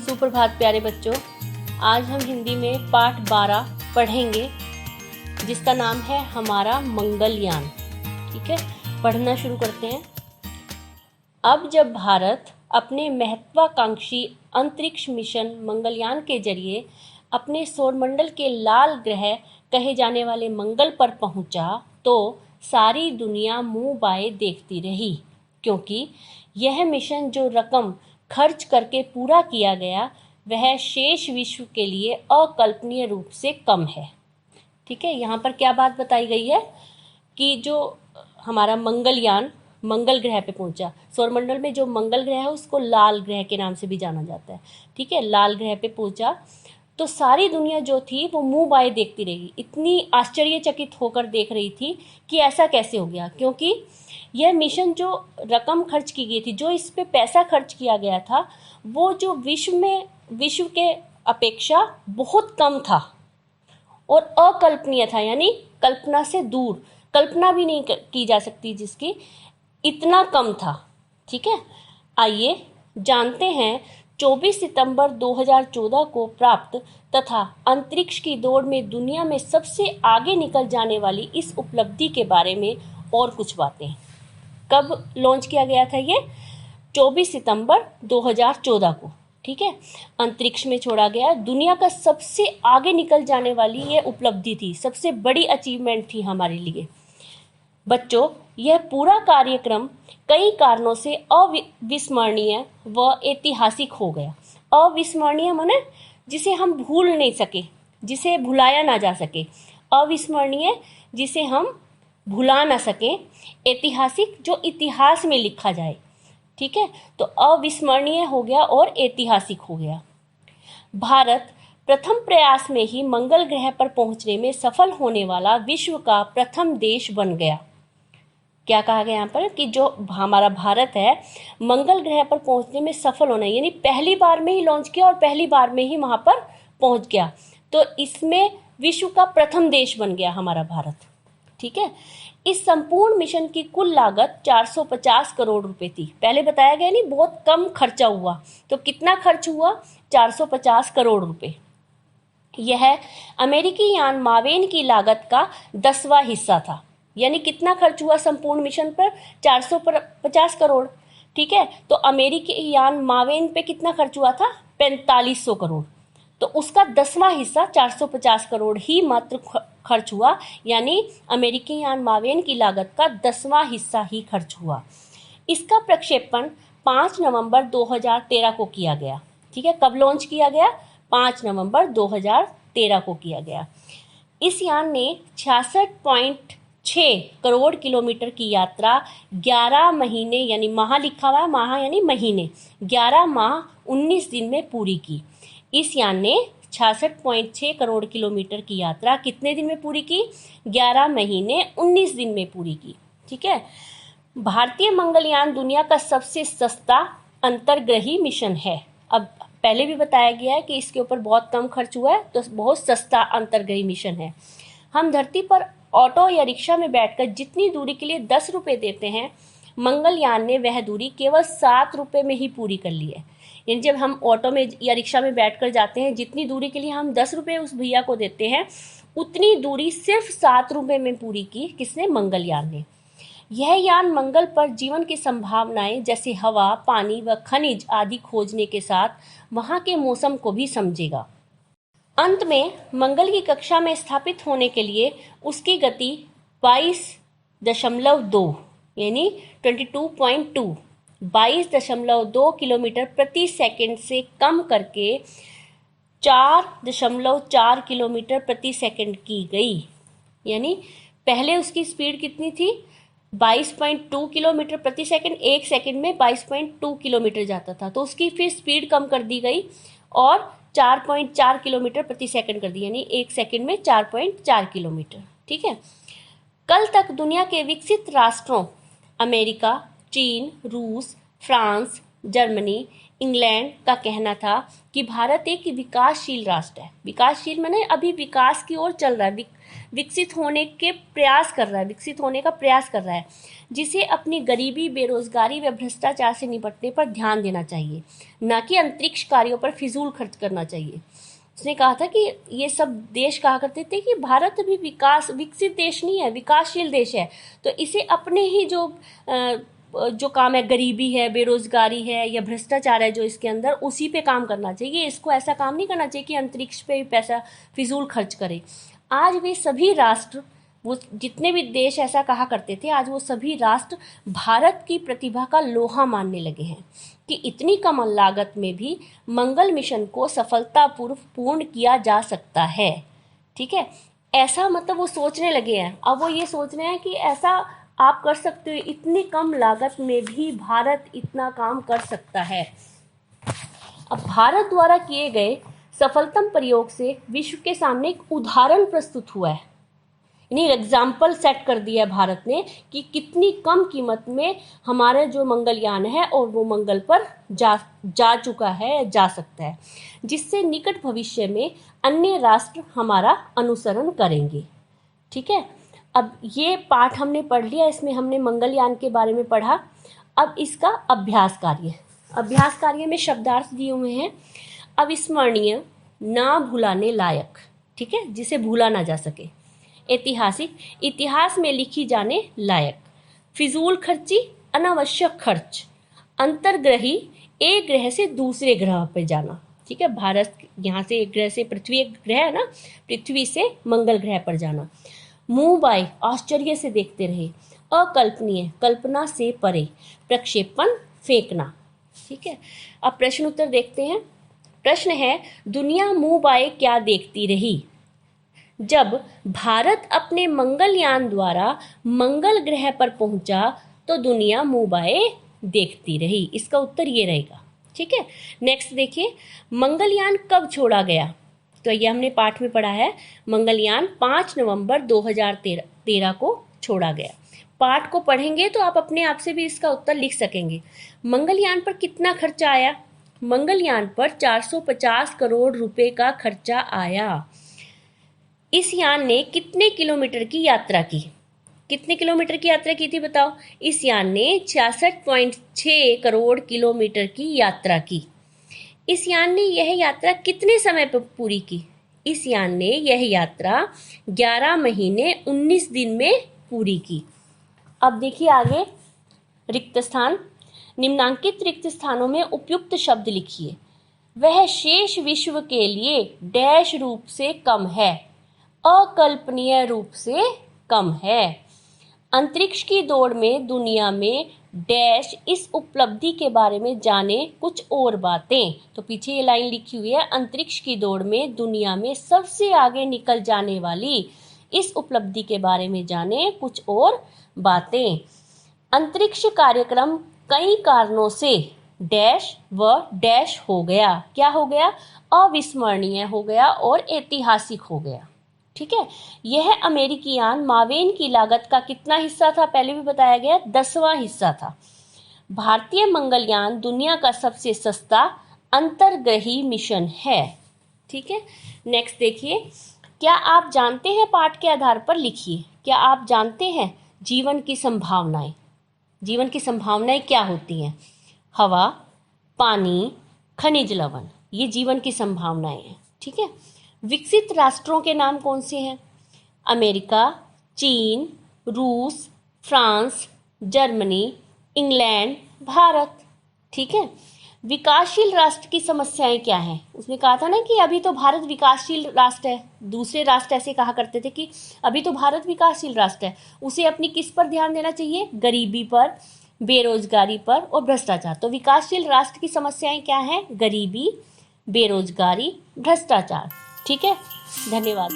सुप्रभात प्यारे बच्चों। आज हम हिंदी में पाठ 12 पढ़ेंगे जिसका नाम है हमारा मंगलयान। ठीक है, पढ़ना शुरू करते हैं। अब जब भारत अपने महत्वाकांक्षी अंतरिक्ष मिशन मंगलयान के जरिए अपने सौरमंडल के लाल ग्रह कहे जाने वाले मंगल पर पहुंचा तो सारी दुनिया मुंह बाए देखती रही, क्योंकि यह मिशन जो रकम खर्च करके पूरा किया गया वह शेष विश्व के लिए अकल्पनीय रूप से कम है। ठीक है, यहाँ पर क्या बात बताई गई है कि जो हमारा मंगलयान मंगल ग्रह पे पहुंचा, सौरमंडल में जो मंगल ग्रह है उसको लाल ग्रह के नाम से भी जाना जाता है। ठीक है, लाल ग्रह पे पहुंचा तो सारी दुनिया जो थी वो मुंह बाए देखती रही, इतनी आश्चर्यचकित होकर देख रही थी कि ऐसा कैसे हो गया, क्योंकि यह मिशन जो रकम खर्च की गई थी, जो इस पे पैसा खर्च किया गया था, वो जो विश्व के अपेक्षा बहुत कम था और अकल्पनीय था, यानी कल्पना से दूर, कल्पना भी नहीं की जा सकती जिसकी, इतना कम था। ठीक है, आइए जानते हैं 24 सितंबर 2014 को प्राप्त तथा अंतरिक्ष की दौड़ में दुनिया में सबसे आगे निकल जाने वाली इस उपलब्धि के बारे में और कुछ बातें। कब लॉन्च किया गया था ये? 24 सितंबर 2014 को। ठीक है, अंतरिक्ष में छोड़ा गया, दुनिया का सबसे आगे निकल जाने वाली ये उपलब्धि थी, सबसे बड़ी अचीवमेंट थी हमारे लिए। बच्चों, यह पूरा कार्यक्रम कई कारणों से अविस्मरणीय व ऐतिहासिक हो गया। अविस्मरणीय माने जिसे हम भूल नहीं सके, जिसे भुलाया ना जा सके। अविस्मरणीय जिसे हम भुला ना सके, ऐतिहासिक जो इतिहास में लिखा जाए। ठीक है, तो अविस्मरणीय हो गया और ऐतिहासिक हो गया। भारत प्रथम प्रयास में ही मंगल ग्रह पर पहुंचने में सफल होने वाला विश्व का प्रथम देश बन गया। क्या कहा गया यहाँ पर कि जो हमारा भारत है मंगल ग्रह पर पहुंचने में सफल होना, यानी पहली बार में ही लॉन्च किया और पहली बार में ही वहां पर पहुंच गया, तो इसमें विश्व का प्रथम देश बन गया हमारा भारत। ठीक है, इस संपूर्ण मिशन की कुल लागत 450 करोड़ रुपए थी। पहले बताया गया नहीं, बहुत कम खर्चा हुआ, तो कितना खर्च हुआ? 450 करोड़ रुपए। यह अमेरिकी यान मावेन की लागत का 10वां हिस्सा था। यानी कितना खर्च हुआ संपूर्ण मिशन पर? 450 करोड़। ठीक है, तो अमेरिकी यान मावेन पे कितना खर्च हुआ था? 4500 करोड़। तो उसका 10वां हिस्सा 450 करोड़ ही मात्र खर्च हुआ, यानी अमेरिकी यान मावेन की लागत का 10वां हिस्सा ही खर्च हुआ। इसका प्रक्षेपण 5 नवंबर 2013 को किया गया। ठीक है, कब लॉन्च किया गया? 5 नवंबर 2013 को किया गया। इस यान ने 66.6 करोड़ किलोमीटर की यात्रा 11 महीने, यानी माह लिखा हुआ है, माह यानी महीने, 11 माह 19 दिन में पूरी की। इस यान ने 66.6 करोड़ किलोमीटर की यात्रा कितने दिन में पूरी की? 11 महीने 19 दिन में पूरी की। ठीक है, भारतीय मंगलयान दुनिया का सबसे सस्ता अंतर्ग्रही मिशन है। अब पहले भी बताया गया है कि इसके ऊपर बहुत कम खर्च हुआ है, तो बहुत सस्ता अंतर्ग्रही मिशन है। हम धरती पर ऑटो या रिक्शा में बैठकर जितनी दूरी के लिए 10 रुपये देते हैं, मंगलयान ने वह दूरी केवल 7 रुपये में ही पूरी कर ली है। यानी जब हम ऑटो में या रिक्शा में बैठकर जाते हैं, जितनी दूरी के लिए हम 10 रुपये उस भैया को देते हैं, उतनी दूरी सिर्फ 7 रुपये में पूरी की। किसने? मंगलयान ने। यह यान मंगल पर जीवन की संभावनाएं जैसे हवा, पानी व खनिज आदि खोजने के साथ वहां के मौसम को भी समझेगा। अंत में मंगल की कक्षा में स्थापित होने के लिए उसकी गति 22.2 यानी 22.2 किलोमीटर प्रति सेकंड से कम करके 4.4 किलोमीटर प्रति सेकंड की गई। यानी पहले उसकी स्पीड कितनी थी? 22.2 किलोमीटर प्रति सेकंड, एक सेकंड में 22.2 किलोमीटर जाता था, तो उसकी फिर स्पीड कम कर दी गई और 4.4 किलोमीटर प्रति सेकंड कर दी, यानी एक सेकंड में 4.4 किलोमीटर। ठीक है, कल तक दुनिया के विकसित राष्ट्रों अमेरिका, चीन, रूस, फ्रांस, जर्मनी, इंग्लैंड का कहना था कि भारत एक विकासशील राष्ट्र है। विकासशील माने अभी विकास की ओर चल रहा है, विकसित होने का प्रयास कर रहा है, जिसे अपनी गरीबी, बेरोजगारी व भ्रष्टाचार से निपटने पर ध्यान देना चाहिए, न कि अंतरिक्ष कार्यों पर फिजूल खर्च करना चाहिए। उसने कहा था कि ये सब देश कहा करते थे कि भारत अभी विकसित देश नहीं है, विकासशील देश है, तो इसे अपने ही जो काम है, गरीबी है, बेरोजगारी है या भ्रष्टाचार है जो इसके अंदर, उसी पे काम करना चाहिए। इसको ऐसा काम नहीं करना चाहिए कि अंतरिक्ष पे भी पैसा फिजूल खर्च करे। आज वे सभी राष्ट्र, वो जितने भी देश ऐसा कहा करते थे, आज वो सभी राष्ट्र भारत की प्रतिभा का लोहा मानने लगे हैं कि इतनी कम लागत में भी मंगल मिशन को सफलतापूर्वक पूर्ण किया जा सकता है। ठीक है, ऐसा मतलब वो सोचने लगे हैं। अब वो ये सोच रहे हैं कि ऐसा आप कर सकते हो, इतनी कम लागत में भी भारत इतना काम कर सकता है। अब भारत द्वारा किए गए सफलतम प्रयोग से विश्व के सामने एक उदाहरण प्रस्तुत हुआ है, यानी एग्जाम्पल सेट कर दिया है भारत ने कि कितनी कम कीमत में हमारा जो मंगलयान है और वो मंगल पर जा चुका है, जा सकता है, जिससे निकट भविष्य में अन्य राष्ट्र हमारा अनुसरण करेंगे। ठीक है, अब ये पाठ हमने पढ़ लिया, इसमें हमने मंगलयान के बारे में पढ़ा। अब इसका अभ्यास कार्य में शब्दार्थ दिए हुए हैं। अविस्मरणीय, ना भुलाने लायक, ठीक है, जिसे भूला ना जा सके। ऐतिहासिक, इतिहास में लिखी जाने लायक। फिजूल खर्ची, अनावश्यक खर्च। अंतर्ग्रही, एक ग्रह से दूसरे ग्रह पर जाना। ठीक है, भारत यहाँ से एक ग्रह से, पृथ्वी एक ग्रह है ना, पृथ्वी से मंगल ग्रह पर जाना। मुंह बाई, आश्चर्य से देखते रहे। अकल्पनीय, कल्पना से परे। प्रक्षेपण, फेंकना। ठीक है, अब प्रश्न उत्तर देखते हैं। प्रश्न है, दुनिया मुंह बाए क्या देखती रही जब भारत अपने मंगलयान द्वारा मंगल ग्रह पर पहुंचा, तो दुनिया मुंह बाए देखती रही। इसका उत्तर ये रहेगा। ठीक है, नेक्स्ट देखिए, मंगलयान कब छोड़ा गया? तो ये हमने पाठ में पढ़ा है, मंगलयान 5 नवंबर 2013 को छोड़ा गया। पाठ को पढ़ेंगे तो आप अपने आप से भी इसका उत्तर लिख सकेंगे। मंगलयान पर कितना खर्चा आया? मंगलयान पर 450 करोड़ रुपए का खर्चा आया। इस यान ने कितने किलोमीटर की यात्रा की? कितने किलोमीटर की यात्रा की थी बताओ? इस यान ने 66.6 करोड़ किलोमीटर की यात्रा की। इस यान ने यह यात्रा कितने समय पर पूरी की? इस यान ने यह यात्रा 11 महीने 19 दिन में पूरी की। अब देखिए आगे, रिक्त स्थान। निम्नांकित रिक्त स्थानों में उपयुक्त शब्द लिखिए। वह शेष विश्व के लिए डैश रूप से कम है, अकल्पनीय रूप से कम है। अंतरिक्ष की दौड़ में दुनिया में डैश इस उपलब्धि के बारे में जाने कुछ और बातें। तो पीछे ये लाइन लिखी हुई है, अंतरिक्ष की दौड़ में दुनिया में सबसे आगे निकल जाने वाली इस उपलब्धि के बारे में जाने कुछ और बातें। अंतरिक्ष कार्यक्रम कई कारणों से डैश व डैश हो गया। क्या हो गया? अविस्मरणीय हो गया और ऐतिहासिक हो गया। ठीक है, यह अमेरिकी यान मावेन की लागत का कितना हिस्सा था? पहले भी बताया गया, 10वां हिस्सा था। भारतीय मंगलयान दुनिया का सबसे सस्ता अंतर्ग्रही मिशन है। ठीक है, नेक्स्ट देखिए, क्या आप जानते हैं? पाठ के आधार पर लिखिए। क्या आप जानते हैं जीवन की संभावनाएं? जीवन की संभावनाएं क्या होती हैं? हवा, पानी, खनिज लवण, ये जीवन की संभावनाएं हैं। ठीक है, विकसित राष्ट्रों के नाम कौन से हैं? अमेरिका, चीन, रूस, फ्रांस, जर्मनी, इंग्लैंड, भारत। ठीक है, विकासशील राष्ट्र की समस्याएं क्या हैं? उसने कहा था ना कि अभी तो भारत विकासशील राष्ट्र है। दूसरे राष्ट्र ऐसे कहा करते थे कि अभी तो भारत विकासशील राष्ट्र है। उसे अपनी किस पर ध्यान देना चाहिए? गरीबी पर, बेरोजगारी पर और भ्रष्टाचार। तो विकासशील राष्ट्र की समस्याएं क्या हैं? गरीबी, बेरोजगारी, भ्रष्टाचार। ठीक है, धन्यवाद।